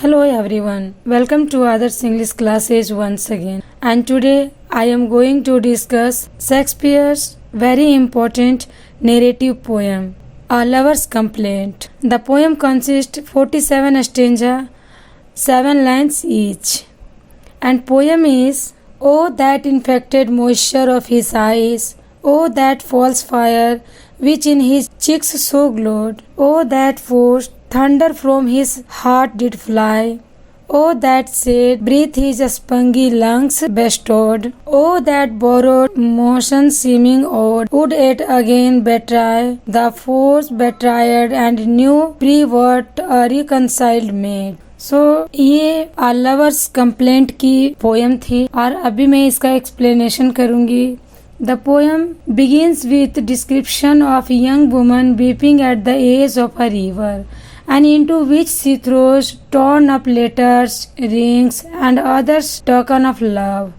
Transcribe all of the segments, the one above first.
Hello everyone, welcome to Others English classes once again. And today I am going to discuss Shakespeare's very important narrative poem, A Lover's Complaint. The poem consists 47 stanza, 7 lines each. And poem is, "Oh that infected moisture of his eyes, oh that false fire which in his cheeks so glowed, oh that forced thunder from his heart did fly, oh that said breath his spongy lungs bestowed, oh that borrowed motion seeming odd would yet again betray the force betrayed and knew pre-what a reconciled maid." ये A Lover's Complaint की poem थी और अभी मैं इसका explanation करूंगी। The poem begins with description of a young woman weeping at the edge of a river, and into which she throws torn up letters, rings, and others token of love.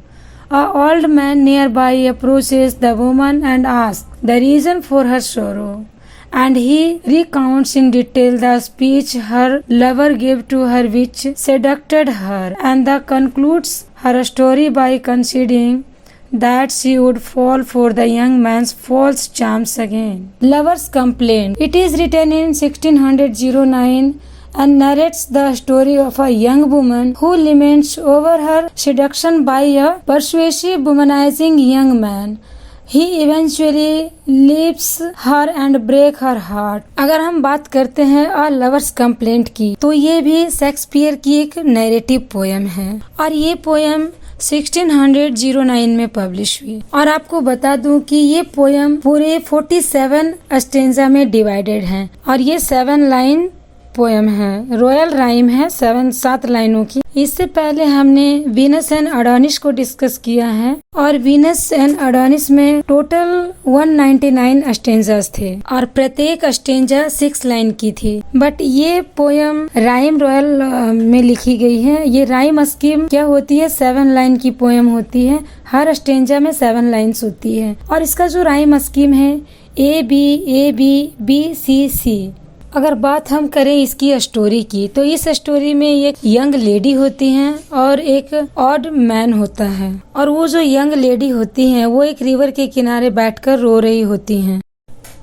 A old man nearby approaches the woman and asks the reason for her sorrow, and he recounts in detail the speech her lover gave to her which seduced her, and concludes her story by conceding that she would fall for the young man's false charms again. Lover's Complaint. It is written in 1609 and narrates the story of a young woman who laments over her seduction by a persuasive womanizing young man. He eventually leaves her and break her heart. अगर हम बात करते हैं A Lover's Complaint की, तो ये भी Shakespeare की एक नैरेटिव पोयम है और ये पोयम 1609 में पब्लिश हुई। और आपको बता दूं कि ये पोयम पूरे 47 स्टेंजा में डिवाइडेड है और ये 7 लाइन पोयम है। रॉयल राइम है 7 लाइनों की। इससे पहले हमने वीनस एंड एडोनिस को डिस्कस किया है और वीनस एंड एडोनिस में टोटल 199 स्टेंजास थे और प्रत्येक स्टेंजा 6 लाइन की थी। बट ये पोयम राइम रॉयल में लिखी गई है। ये राइम स्कीम क्या होती है, 7 लाइन की पोयम होती है। हर स्टेंजा में 7 लाइन्स होती है और इसका जो राइम स्कीम है A B C C। अगर बात हम करें इसकी स्टोरी की, तो इस स्टोरी में एक यंग लेडी होती हैं और एक ऑड मैन होता है और वो जो यंग लेडी होती हैं वो एक रिवर के किनारे बैठकर रो रही होती हैं।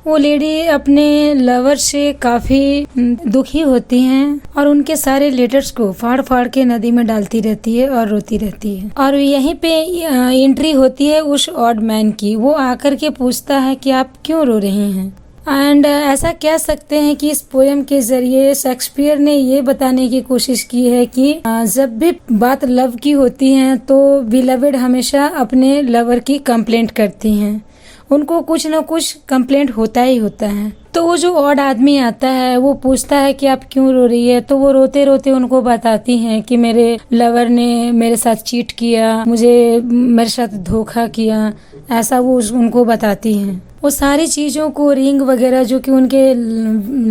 वो लेडी अपने लवर से काफी दुखी होती हैं और उनके सारे लेटर्स को फाड़ फाड़ के नदी में डालती रहती है और रोती रहती है। और यहीं पे एंट्री होती है उस ऑड मैन की। वो आकर के पूछता है कि आप क्यों रो रहे हैं। एंड ऐसा कह सकते हैं कि इस पोयम के जरिए शेक्सपियर ने ये बताने की कोशिश की है कि जब भी बात लव की होती है तो बिलवेड हमेशा अपने लवर की कंप्लेंट करती हैं। उनको कुछ न कुछ कंप्लेंट होता ही होता है। तो वो जो ऑड आदमी आता है वो पूछता है कि आप क्यों रो रही है, तो वो रोते रोते उनको बताती हैं कि मेरे लवर ने मेरे साथ चीट किया, मेरे साथ धोखा किया, ऐसा वो उनको बताती हैं। वो सारी चीजों को, रिंग वगैरह जो कि उनके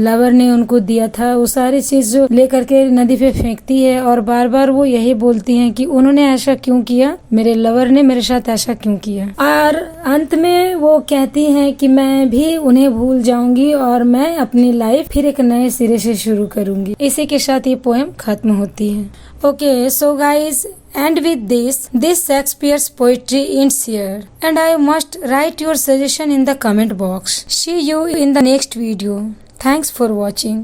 लवर ने उनको दिया था, वो सारी चीज जो लेकर के नदी पे फेंकती है और बार बार वो यही बोलती हैं कि उन्होंने ऐसा क्यों किया, मेरे लवर ने मेरे साथ ऐसा क्यों किया। और अंत में वो कहती हैं कि मैं भी उन्हें भूल जाऊंगी और मैं अपनी लाइफ फिर एक नए सिरे से शुरू करूंगी। इसी के साथ ये पोएम खत्म होती है। Okay, so guys, and with this Shakespeare's poetry ends here, and I must write your suggestion in the comment box. See you in the next video. Thanks for watching.